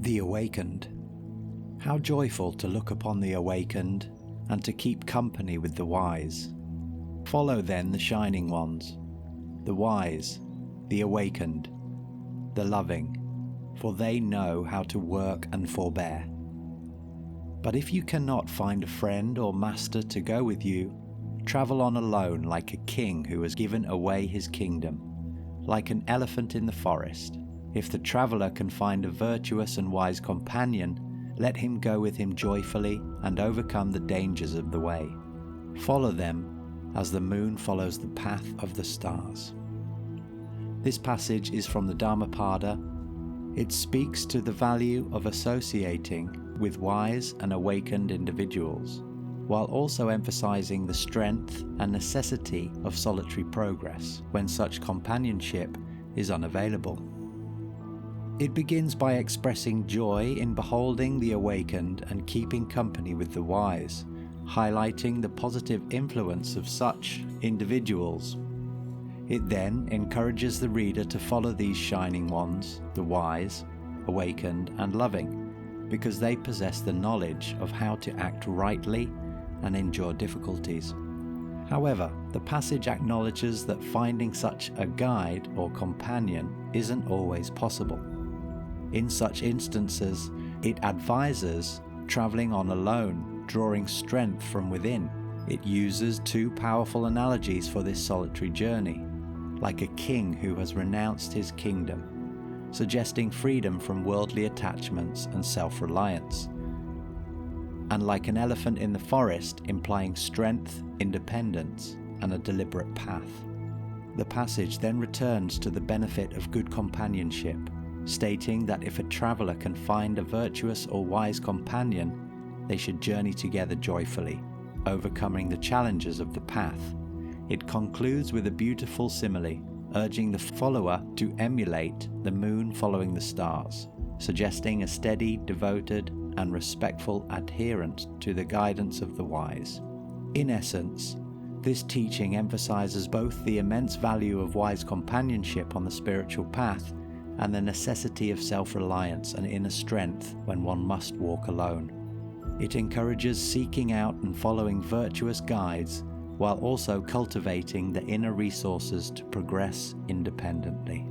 The awakened. How joyful to look upon the awakened, and to keep company with the wise. Follow then the shining ones, the wise, the awakened, the loving, for they know how to work and forbear. But if you cannot find a friend or master to go with you, travel on alone like a king who has given away his kingdom, like an elephant in the forest. If the traveller can find a virtuous and wise companion, let him go with him joyfully and overcome the dangers of the way. Follow them as the moon follows the path of the stars. This passage is from the Dharma Pada. It speaks to the value of associating with wise and awakened individuals, while also emphasizing the strength and necessity of solitary progress when such companionship is unavailable. It begins by expressing joy in beholding the awakened and keeping company with the wise, highlighting the positive influence of such individuals. It then encourages the reader to follow these shining ones, the wise, awakened, and loving, because they possess the knowledge of how to act rightly and endure difficulties. However, the passage acknowledges that finding such a guide or companion isn't always possible. In such instances, it advises traveling on alone, drawing strength from within. It uses two powerful analogies for this solitary journey, like a king who has renounced his kingdom, suggesting freedom from worldly attachments and self-reliance, and like an elephant in the forest, implying strength, independence, and a deliberate path. The passage then returns to the benefit of good companionship, stating that if a traveller can find a virtuous or wise companion, they should journey together joyfully, overcoming the challenges of the path. It concludes with a beautiful simile, urging the follower to emulate the moon following the stars, suggesting a steady, devoted, and respectful adherence to the guidance of the wise. In essence, this teaching emphasizes both the immense value of wise companionship on the spiritual path and the necessity of self-reliance and inner strength when one must walk alone. It encourages seeking out and following virtuous guides while also cultivating the inner resources to progress independently.